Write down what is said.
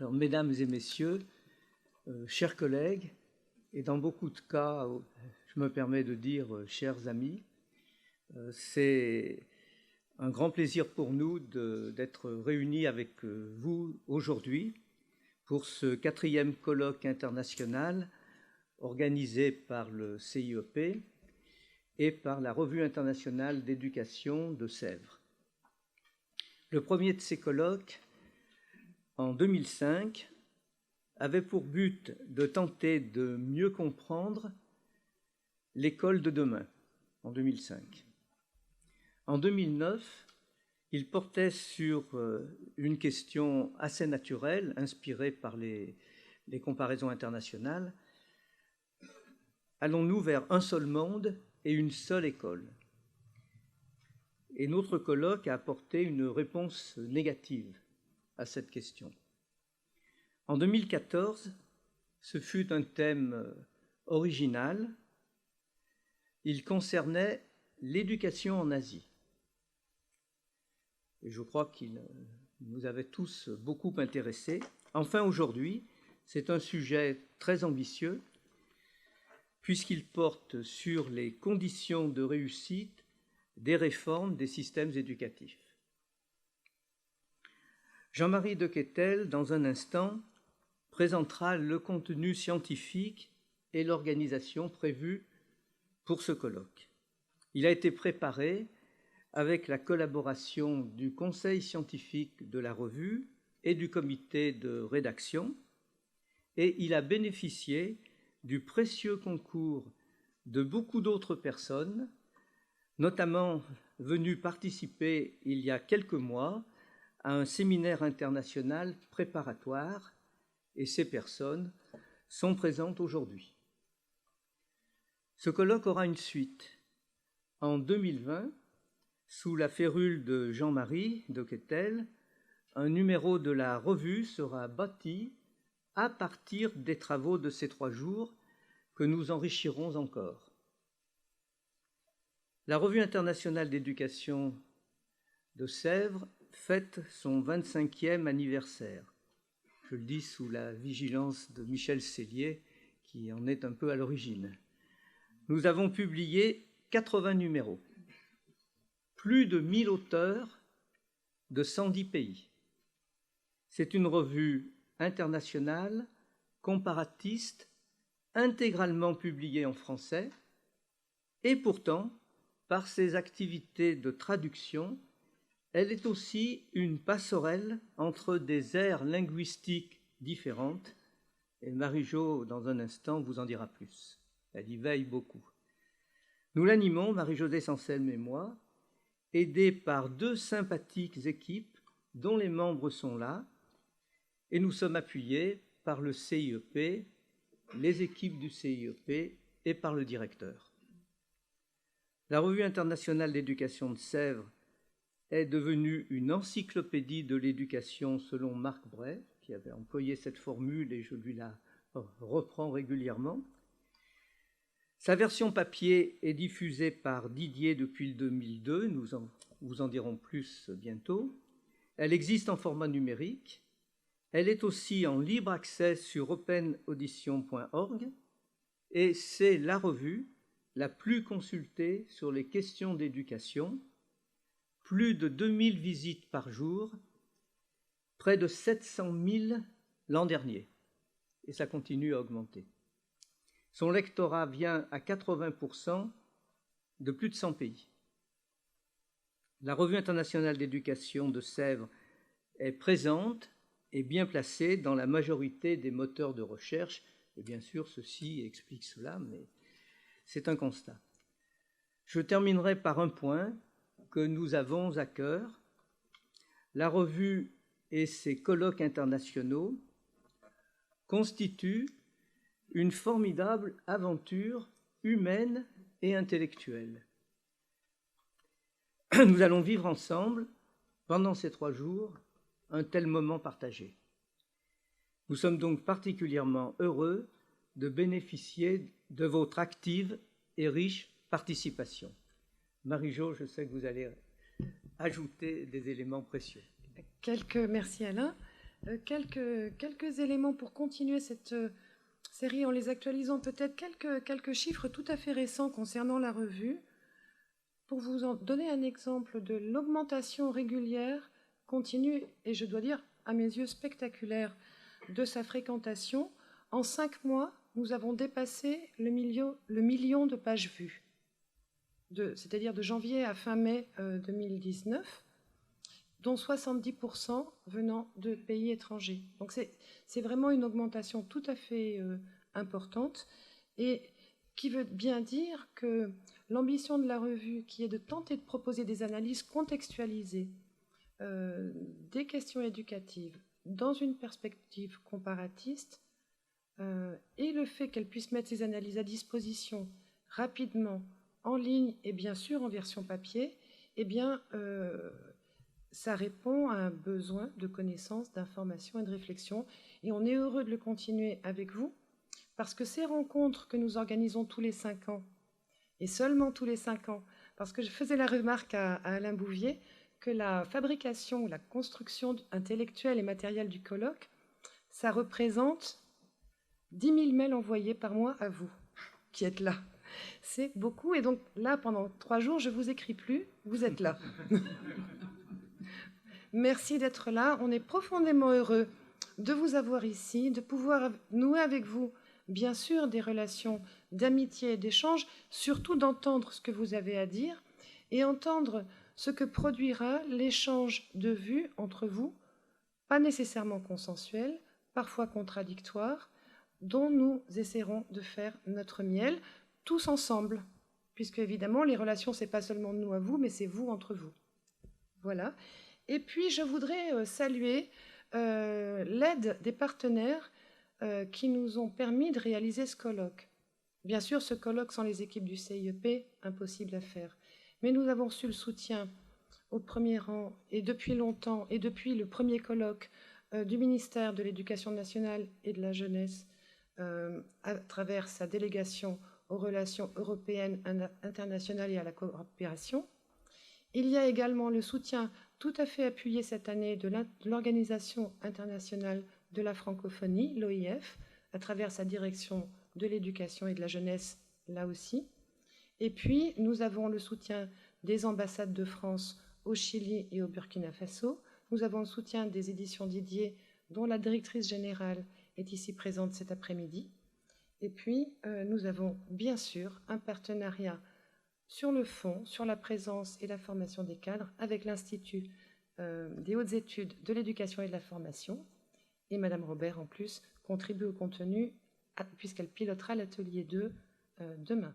Alors, mesdames et messieurs, chers collègues, et dans beaucoup de cas, je me permets de dire chers amis, c'est un grand plaisir pour nous d'être réunis avec vous aujourd'hui pour ce 4e colloque international organisé par le CIEP et par la Revue internationale d'éducation de Sèvres. Le premier de ces colloques, en 2005, avait pour but de tenter de mieux comprendre l'école de demain, en 2005. En 2009, il portait sur une question assez naturelle, inspirée par les comparaisons internationales. Allons-nous vers un seul monde et une seule école? Et notre colloque a apporté une réponse négative à cette question. En 2014, ce fut un thème original. Il concernait l'éducation en Asie. Et je crois qu'il nous avait tous beaucoup intéressés. Enfin, aujourd'hui, c'est un sujet très ambitieux, puisqu'il porte sur les conditions de réussite des réformes des systèmes éducatifs. Jean-Marie Dequetel, dans un instant, présentera le contenu scientifique et l'organisation prévue pour ce colloque. Il a été préparé avec la collaboration du Conseil scientifique de la revue et du comité de rédaction, et il a bénéficié du précieux concours de beaucoup d'autres personnes, notamment venues participer il y a quelques mois à un séminaire international préparatoire, et ces personnes sont présentes aujourd'hui. Ce colloque aura une suite. En 2020, sous la férule de Jean-Marie Dequetel, un numéro de la revue sera bâti à partir des travaux de ces 3 jours que nous enrichirons encore. La Revue internationale d'éducation de Sèvres fête son 25e anniversaire. Je le dis sous la vigilance de Michel Sellier, qui en est un peu à l'origine. Nous avons publié 80 numéros, plus de 1000 auteurs de 110 pays. C'est une revue internationale, comparatiste, intégralement publiée en français, et pourtant, par ses activités de traduction, elle est aussi une passerelle entre des aires linguistiques différentes, et Marie-Jo, dans un instant, vous en dira plus. Elle y veille beaucoup. Nous l'animons, Marie-Josée Sanselme et moi, aidés par 2 sympathiques équipes dont les membres sont là, et nous sommes appuyés par le CIEP, les équipes du CIEP et par le directeur. La Revue internationale d'éducation de Sèvres est devenue une encyclopédie de l'éducation selon Marc Bray, qui avait employé cette formule et je lui la reprends régulièrement. Sa version papier est diffusée par Didier depuis le 2002, nous vous en dirons plus bientôt. Elle existe en format numérique. Elle est aussi en libre accès sur openaudition.org et c'est la revue la plus consultée sur les questions d'éducation. Plus de 2000 visites par jour, près de 700 000 l'an dernier, et ça continue à augmenter. Son lectorat vient à 80% de plus de 100 pays. La Revue internationale d'éducation de Sèvres est présente et bien placée dans la majorité des moteurs de recherche, et bien sûr, ceci explique cela, mais c'est un constat. Je terminerai par un point que nous avons à cœur. La revue et ses colloques internationaux constituent une formidable aventure humaine et intellectuelle. Nous allons vivre ensemble, pendant ces 3 jours, un tel moment partagé. Nous sommes donc particulièrement heureux de bénéficier de votre active et riche participation. Marie-Jo, je sais que vous allez ajouter des éléments précieux. Merci Alain. quelques éléments pour continuer cette série en les actualisant, peut-être quelques chiffres tout à fait récents concernant la revue. Pour vous en donner un exemple de l'augmentation régulière, continue, et je dois dire à mes yeux spectaculaire, de sa fréquentation, en 5 mois, nous avons dépassé le million de pages vues, c'est-à-dire de janvier à fin mai 2019, dont 70% venant de pays étrangers. Donc c'est vraiment une augmentation tout à fait importante, et qui veut bien dire que l'ambition de la revue, qui est de tenter de proposer des analyses contextualisées, des questions éducatives dans une perspective comparatiste, et le fait qu'elle puisse mettre ces analyses à disposition rapidement, en ligne et bien sûr en version papier, eh bien, ça répond à un besoin de connaissance, d'information et de réflexion. Et on est heureux de le continuer avec vous, parce que ces rencontres que nous organisons tous les 5 ans, et seulement tous les 5 ans, parce que je faisais la remarque à Alain Bouvier que la fabrication, la construction intellectuelle et matérielle du colloque, ça représente 10 000 mails envoyés par mois à vous, qui êtes là. C'est beaucoup, et donc là, pendant 3 jours, je ne vous écris plus, vous êtes là. Merci d'être là, on est profondément heureux de vous avoir ici, de pouvoir nouer avec vous, bien sûr, des relations d'amitié et d'échange, surtout d'entendre ce que vous avez à dire et entendre ce que produira l'échange de vues entre vous, pas nécessairement consensuel, parfois contradictoire, dont nous essaierons de faire notre miel, tous ensemble, puisque évidemment les relations, c'est pas seulement de nous à vous, mais c'est vous entre vous. Voilà. Et puis je voudrais saluer l'aide des partenaires qui nous ont permis de réaliser ce colloque. Bien sûr, ce colloque sans les équipes du CIEP, impossible à faire. Mais nous avons reçu le soutien au premier rang, et depuis longtemps, et depuis le premier colloque du ministère de l'Éducation nationale et de la jeunesse, à travers sa délégation aux relations européennes, internationales et à la coopération. Il y a également le soutien tout à fait appuyé cette année de l'Organisation internationale de la francophonie, l'OIF, à travers sa direction de l'éducation et de la jeunesse, là aussi. Et puis, nous avons le soutien des ambassades de France au Chili et au Burkina Faso. Nous avons le soutien des éditions Didier, dont la directrice générale est ici présente cet après-midi. Et puis, nous avons bien sûr un partenariat sur le fond, sur la présence et la formation des cadres, avec l'Institut des hautes études de l'éducation et de la formation. Et Madame Robert, en plus, contribue au contenu, puisqu'elle pilotera l'atelier 2 demain.